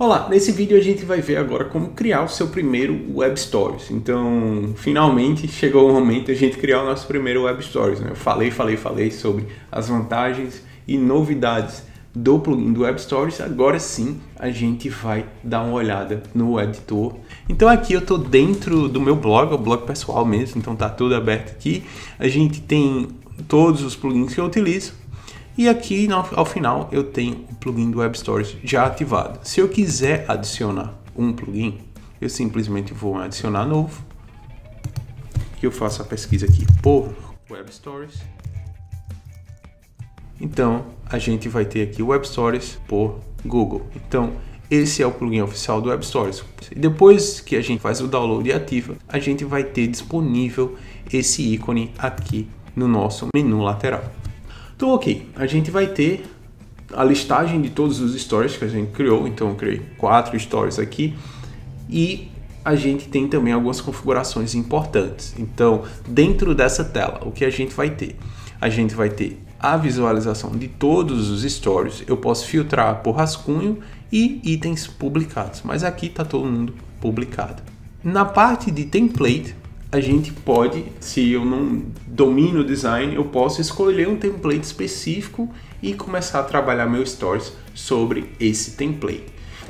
Olá, nesse vídeo a gente vai ver agora como criar o seu primeiro Web Stories. Então, finalmente chegou o momento de a gente criar o nosso primeiro Web Stories, né? Eu falei sobre as vantagens e novidades do plugin do Web Stories. Agora sim, a gente vai dar uma olhada no editor. Então aqui eu estou dentro do meu blog, o blog pessoal mesmo, então tá tudo aberto aqui. A gente tem todos os plugins que eu utilizo. E aqui ao final eu tenho o plugin do Web Stories já ativado. Se eu quiser adicionar um plugin, eu simplesmente vou adicionar novo. E eu faço a pesquisa aqui por Web Stories. Então a gente vai ter aqui o Web Stories por Google. Então esse é o plugin oficial do Web Stories. E depois que a gente faz o download e ativa, a gente vai ter disponível esse ícone aqui no nosso menu lateral. Então, ok, a gente vai ter a listagem de todos os stories que a gente criou. Então, eu criei 4 stories aqui e a gente tem também algumas configurações importantes. Então, dentro dessa tela, o que a gente vai ter? A gente vai ter a visualização de todos os stories. Eu posso filtrar por rascunho e itens publicados, mas aqui está todo mundo publicado. Na parte de template, a gente pode, se eu não domino o design, eu posso escolher um template específico e começar a trabalhar meu stories sobre esse template.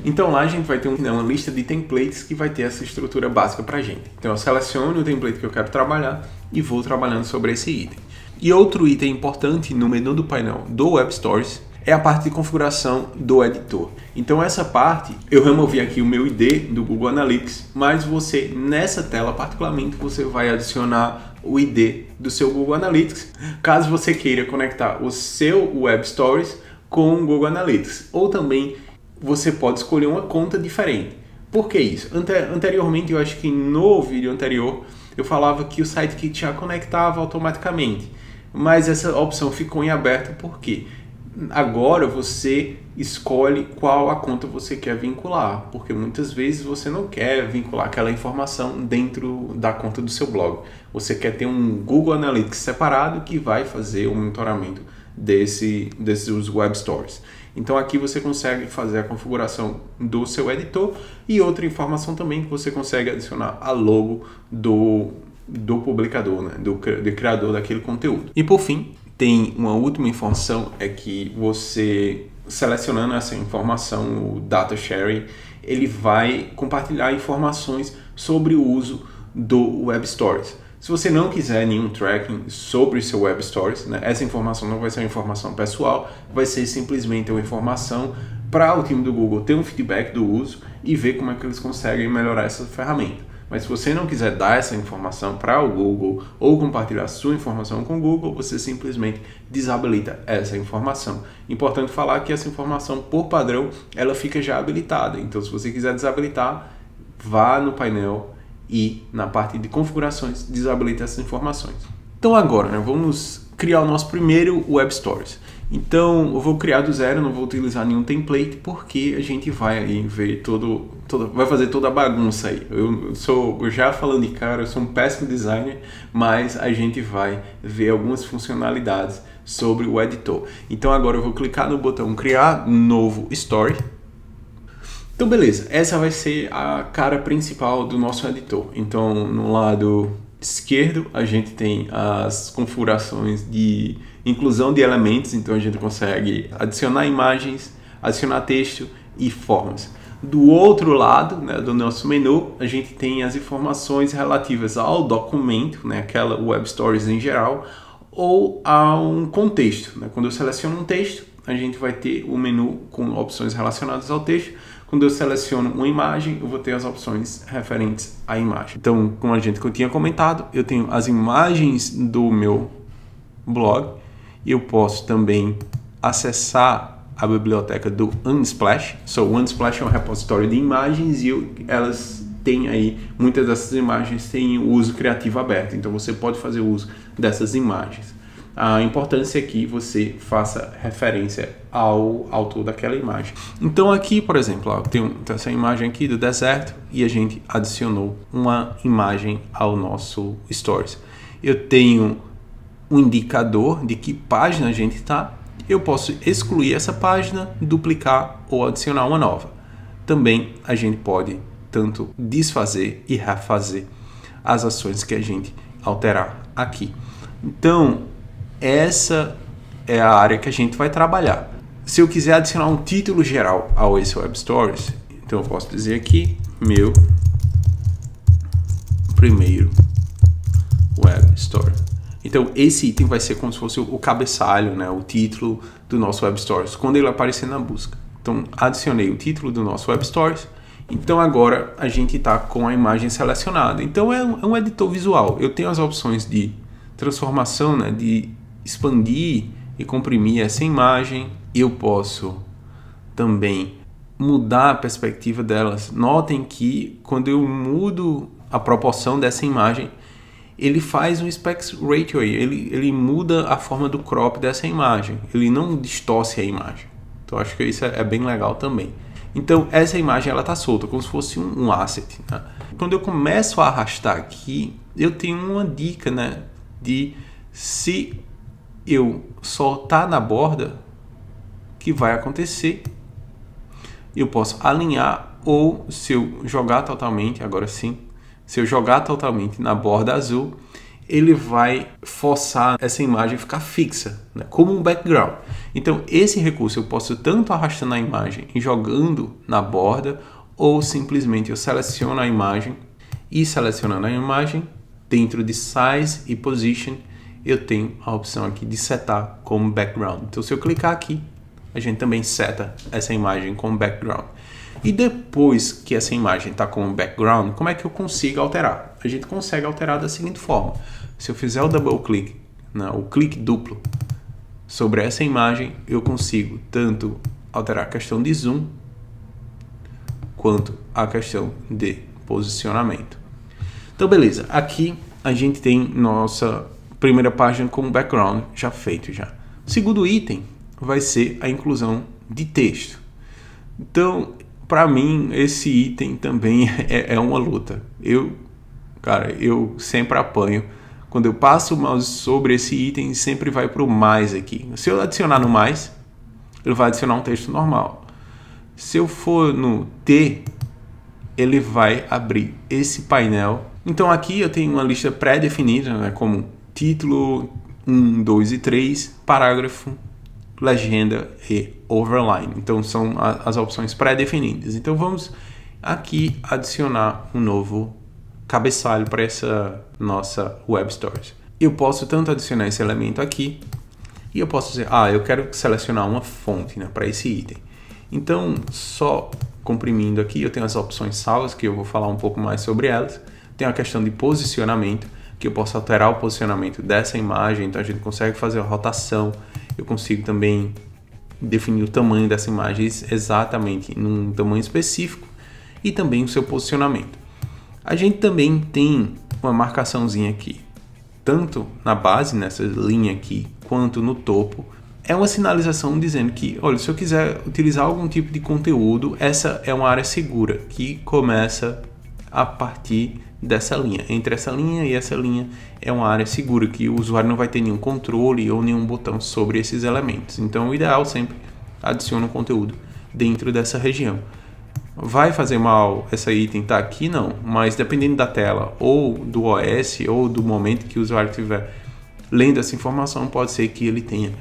Então lá a gente vai ter uma lista de templates que vai ter essa estrutura básica para a gente. Então eu seleciono o template que eu quero trabalhar e vou trabalhando sobre esse item. E outro item importante no menu do painel do Web Stories é a parte de configuração do editor. Então essa parte, eu removi aqui o meu ID do Google Analytics, mas você, nessa tela particularmente, você vai adicionar o ID do seu Google Analytics, caso você queira conectar o seu Web Stories com o Google Analytics. Ou também você pode escolher uma conta diferente. Por que isso? Anteriormente, eu acho que no vídeo anterior, eu falava que o Sitekit já conectava automaticamente, mas essa opção ficou em aberto. Por quê? Agora você escolhe qual a conta você quer vincular, porque muitas vezes você não quer vincular aquela informação dentro da conta do seu blog. Você quer ter um Google Analytics separado que vai fazer o monitoramento desses Web Stories. Então aqui você consegue fazer a configuração do seu editor e outra informação também que você consegue adicionar a logo do publicador, né? do criador daquele conteúdo. E por fim, tem uma última informação, é que você, selecionando essa informação, o Data Sharing, ele vai compartilhar informações sobre o uso do Web Stories. Se você não quiser nenhum tracking sobre o seu Web Stories, né, essa informação não vai ser uma informação pessoal, vai ser simplesmente uma informação para o time do Google ter um feedback do uso e ver como é que eles conseguem melhorar essa ferramenta. Mas se você não quiser dar essa informação para o Google ou compartilhar sua informação com o Google, você simplesmente desabilita essa informação. Importante falar que essa informação, por padrão, ela fica já habilitada. Então, se você quiser desabilitar, vá no painel e na parte de configurações, desabilita essas informações. Então agora, né, vamos criar o nosso primeiro Web Stories. Então eu vou criar do zero, não vou utilizar nenhum template, porque a gente vai aí ver vai fazer toda a bagunça aí. Eu já falando de cara, eu sou um péssimo designer, mas a gente vai ver algumas funcionalidades sobre o editor. Então agora eu vou clicar no botão criar novo story. Então beleza, essa vai ser a cara principal do nosso editor. Então no lado esquerdo a gente tem as configurações de inclusão de elementos, então a gente consegue adicionar imagens, adicionar texto e formas. Do outro lado, né, do nosso menu, a gente tem as informações relativas ao documento, né, aquela Web Stories em geral, ou a um contexto, né? Quando eu seleciono um texto, a gente vai ter o menu com opções relacionadas ao texto. Quando eu seleciono uma imagem, eu vou ter as opções referentes à imagem. Então, como a gente tinha comentado, eu tenho as imagens do meu blog e eu posso também acessar a biblioteca do Unsplash. O Unsplash é um repositório de imagens e elas têm aí, muitas dessas imagens têm o uso criativo aberto, então você pode fazer uso dessas imagens. A importância é que você faça referência ao autor daquela imagem. Então aqui, por exemplo, ó, tem essa imagem aqui do deserto e a gente adicionou uma imagem ao nosso Stories. Eu tenho um indicador de que página a gente está. Eu posso excluir essa página, duplicar ou adicionar uma nova. também a gente pode tanto desfazer e refazer as ações que a gente alterar aqui. Então, essa é a área que a gente vai trabalhar. Se eu quiser adicionar um título geral ao esse Web Stories, então eu posso dizer aqui, meu primeiro Web Story. Então, esse item vai ser como se fosse o cabeçalho, né, o título do nosso Web Stories, quando ele aparecer na busca. Então, adicionei o título do nosso Web Stories. Então, agora a gente está com a imagem selecionada. Então, é um editor visual. Eu tenho as opções de transformação, né, de expandir e comprimir essa imagem. Eu posso também mudar a perspectiva delas. Notem que quando eu mudo a proporção dessa imagem, ele faz um aspect ratio, ele muda a forma do crop dessa imagem, ele não distorce a imagem. Então acho que isso é bem legal também. Então essa imagem ela está solta, como se fosse um asset, né? Quando eu começo a arrastar aqui, eu tenho uma dica, né, de se eu soltar na borda, o que vai acontecer. Eu posso alinhar, ou se eu jogar totalmente, agora sim, se eu jogar totalmente na borda azul, ele vai forçar essa imagem a ficar fixa, né, como um background. Então, esse recurso eu posso tanto arrastando a imagem e jogando na borda, ou simplesmente eu seleciono a imagem e selecionando a imagem, dentro de Size e Position, eu tenho a opção aqui de setar como background. Então, se eu clicar aqui, a gente também seta essa imagem como background. E depois que essa imagem está como background, como é que eu consigo alterar? A gente consegue alterar da seguinte forma. Se eu fizer o double click, né, o clique duplo sobre essa imagem, eu consigo tanto alterar a questão de zoom, quanto a questão de posicionamento. Então, beleza. Aqui a gente tem nossa primeira página como background já feito já. O segundo item vai ser a inclusão de texto. Então, para mim, esse item também é uma luta. Eu sempre apanho. Quando eu passo o mouse sobre esse item, sempre vai para o mais aqui. Se eu adicionar no mais, ele vai adicionar um texto normal. Se eu for no T, ele vai abrir esse painel. Então aqui eu tenho uma lista pré-definida, né, como título 1, 2 e 3, parágrafo, legenda e overline. Então são as opções pré-definidas. Então vamos aqui adicionar um novo cabeçalho para essa nossa Web Stories. Eu posso tanto adicionar esse elemento aqui, e eu posso dizer, eu quero selecionar uma fonte, né, para esse item. Então, só comprimindo aqui, eu tenho as opções salvas, que eu vou falar um pouco mais sobre elas. Tem a questão de posicionamento, que eu posso alterar o posicionamento dessa imagem, então a gente consegue fazer a rotação. Eu consigo também definir o tamanho dessa imagem exatamente num tamanho específico, e também o seu posicionamento. A gente também tem uma marcaçãozinha aqui, tanto na base, nessa linha aqui, quanto no topo. É uma sinalização dizendo que, olha, se eu quiser utilizar algum tipo de conteúdo, essa é uma área segura, que começa a partir dessa linha. Entre essa linha e essa linha é uma área segura, que o usuário não vai ter nenhum controle ou nenhum botão sobre esses elementos. Então, o ideal sempre adiciona o conteúdo dentro dessa região. Vai fazer mal essa item estar aqui? Não, mas dependendo da tela ou do OS ou do momento que o usuário estiver lendo essa informação, pode ser que ele tenha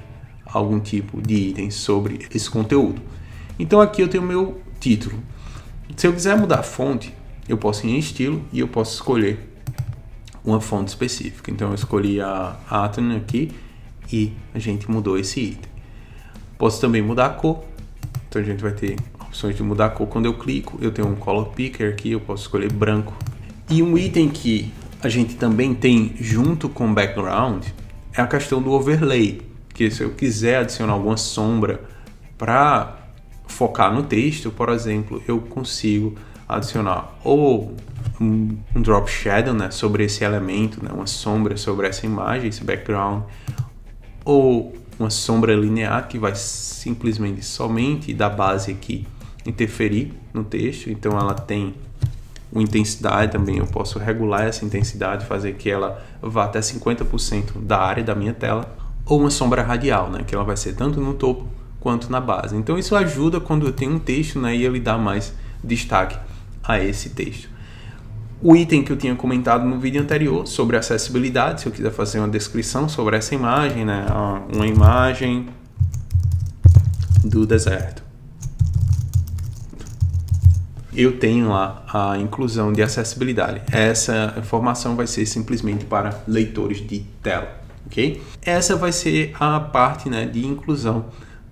algum tipo de item sobre esse conteúdo. Então aqui eu tenho o meu título. Se eu quiser mudar a fonte, eu posso ir em estilo e eu posso escolher uma fonte específica. Então eu escolhi a Atom aqui e a gente mudou esse item. Posso também mudar a cor. Então a gente vai ter opções de mudar a cor. Quando eu clico, eu tenho um color picker aqui, eu posso escolher branco. E um item que a gente também tem junto com o background é a questão do overlay, que se eu quiser adicionar alguma sombra para focar no texto, por exemplo, eu consigo adicionar ou um drop shadow, né, sobre esse elemento, né, uma sombra sobre essa imagem, esse background, ou uma sombra linear que vai simplesmente somente da base aqui interferir no texto. Então ela tem uma intensidade também, eu posso regular essa intensidade, fazer que ela vá até 50% da área da minha tela, ou uma sombra radial, né, que ela vai ser tanto no topo quanto na base. Então isso ajuda quando eu tenho um texto, né, e ele dá mais destaque a esse texto. O item que eu tinha comentado no vídeo anterior sobre acessibilidade, se eu quiser fazer uma descrição sobre essa imagem, né? Uma imagem do deserto. Eu tenho lá a inclusão de acessibilidade. Essa informação vai ser simplesmente para leitores de tela, ok? Essa vai ser a parte, né, de inclusão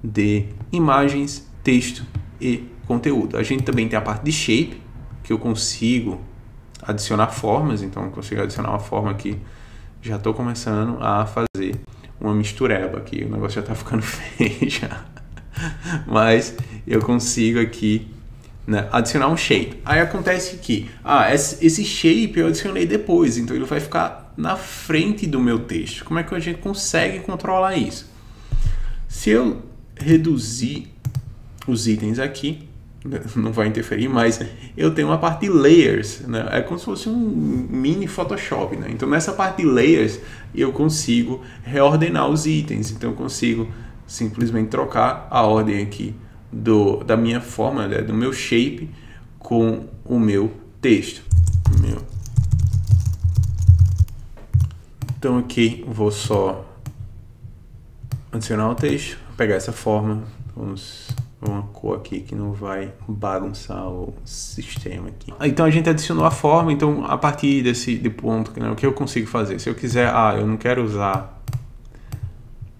de imagens, texto e conteúdo. A gente também tem a parte de shape, que eu consigo adicionar formas, então eu consigo adicionar uma forma aqui. Já estou começando a fazer uma mistureba aqui, o negócio já está ficando feio já. Mas eu consigo aqui, né, adicionar um shape. Aí acontece que esse shape eu adicionei depois, então ele vai ficar na frente do meu texto. Como é que a gente consegue controlar isso? Se eu reduzir os itens aqui, não vai interferir, mas eu tenho uma parte de layers, né? É como se fosse um mini Photoshop, né? Então nessa parte de layers eu consigo reordenar os itens, então eu consigo simplesmente trocar a ordem aqui da minha forma, né, do meu shape com o meu texto. Então aqui vou só adicionar o texto, pegar essa forma, vamos uma cor aqui que não vai bagunçar o sistema aqui. Então a gente adicionou a forma, então a partir desse ponto, né, o que eu consigo fazer? Se eu quiser, eu não quero usar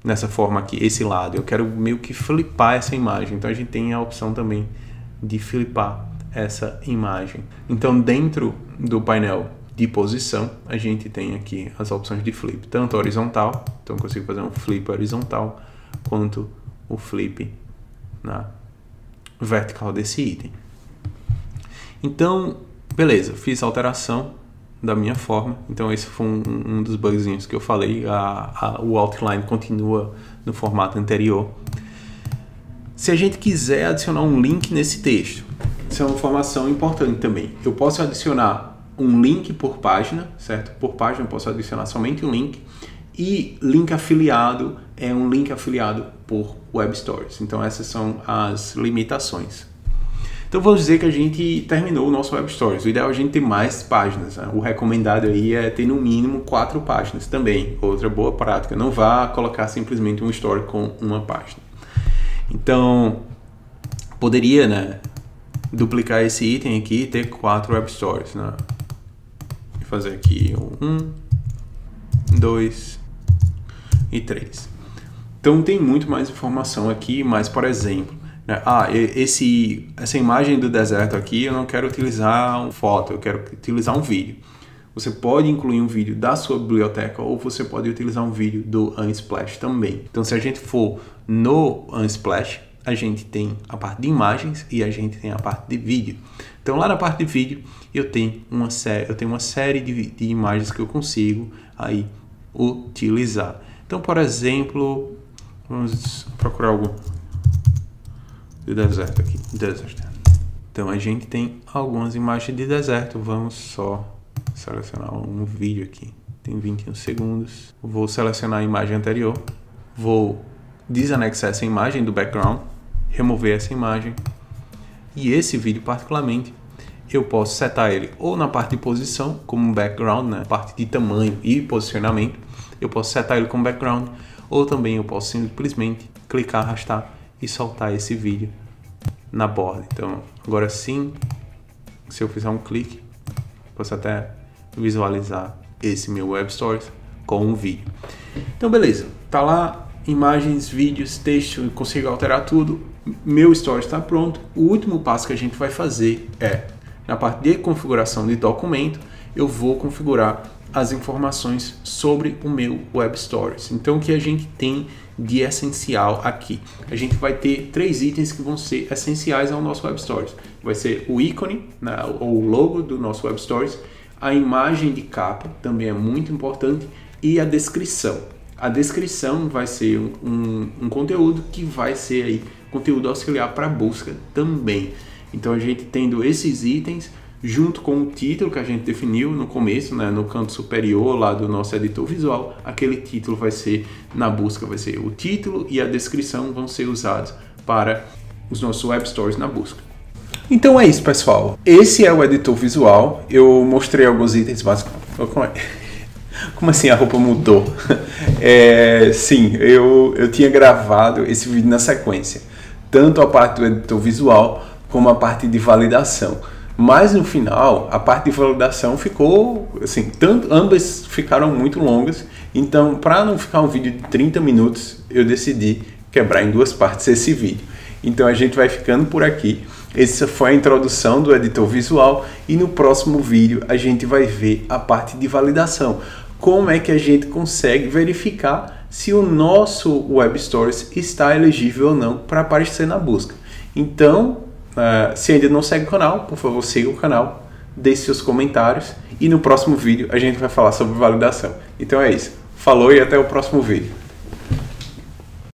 nessa forma aqui, esse lado, eu quero meio que flipar essa imagem, então a gente tem a opção também de flipar essa imagem. Então dentro do painel de posição, a gente tem aqui as opções de flip, tanto horizontal, então eu consigo fazer um flip horizontal, quanto o flip na vertical desse item. Então, beleza, fiz a alteração da minha forma. Então esse foi um dos bugzinhos que eu falei. O outline continua no formato anterior. Se a gente quiser adicionar um link nesse texto, isso é uma informação importante também. Eu posso adicionar um link por página, certo? Por página eu posso adicionar somente um link. E link afiliado é um link afiliado por Web Stories. Então essas são as limitações. Então vamos dizer que a gente terminou o nosso Web Stories. O ideal é a gente ter mais páginas, né? O recomendado aí é ter no mínimo 4 páginas também. Outra boa prática. Não vá colocar simplesmente um story com uma página. Então poderia, né, duplicar esse item aqui e ter 4 Web Stories, né? Vou fazer aqui 1, 2 e 3. Então tem muito mais informação aqui, mas por exemplo, né, essa imagem do deserto aqui eu não quero utilizar uma foto, eu quero utilizar um vídeo. Você pode incluir um vídeo da sua biblioteca ou você pode utilizar um vídeo do Unsplash também. Então se a gente for no Unsplash, a gente tem a parte de imagens e a gente tem a parte de vídeo. Então lá na parte de vídeo eu tenho uma série de imagens que eu consigo aí utilizar. Então, por exemplo, vamos procurar algo de deserto aqui. Então a gente tem algumas imagens de deserto. Vamos só selecionar um vídeo aqui. Tem 21 segundos. Vou selecionar a imagem anterior. Vou desanexar essa imagem do background, remover essa imagem. E esse vídeo particularmente, eu posso setar ele ou na parte de posição, como background, né? Parte de tamanho e posicionamento. Eu posso setar ele como background, ou também eu posso simplesmente clicar, arrastar e soltar esse vídeo na borda. Então, agora sim, se eu fizer um clique, posso até visualizar esse meu Web Stories com um vídeo. Então, beleza. Tá lá, imagens, vídeos, texto, eu consigo alterar tudo. Meu Stories está pronto. O último passo que a gente vai fazer é, na parte de configuração de documento, eu vou configurar as informações sobre o meu Web Stories. Então, o que a gente tem de essencial aqui? A gente vai ter 3 itens que vão ser essenciais ao nosso Web Stories. Vai ser o ícone, né, ou o logo do nosso Web Stories, a imagem de capa, também é muito importante, e a descrição. A descrição vai ser um conteúdo que vai ser aí conteúdo auxiliar para busca também. Então, a gente tendo esses itens, junto com o título que a gente definiu no começo, né, no canto superior lá do nosso editor visual, aquele título vai ser, na busca, vai ser o título e a descrição vão ser usados para os nossos Web Stories na busca. Então é isso, pessoal. Esse é o editor visual. Eu mostrei alguns itens básicos. Como assim a roupa mudou? Sim, eu tinha gravado esse vídeo na sequência. Tanto a parte do editor visual como a parte de validação. Mas no final, a parte de validação ficou, assim, ambas ficaram muito longas. Então, para não ficar um vídeo de 30 minutos, eu decidi quebrar em duas partes esse vídeo. Então a gente vai ficando por aqui. Essa foi a introdução do editor visual e no próximo vídeo a gente vai ver a parte de validação. Como é que a gente consegue verificar se o nosso Web Stories está elegível ou não para aparecer na busca. Então, se ainda não segue o canal, por favor siga o canal, deixe seus comentários e no próximo vídeo a gente vai falar sobre validação. Então é isso. Falou e até o próximo vídeo.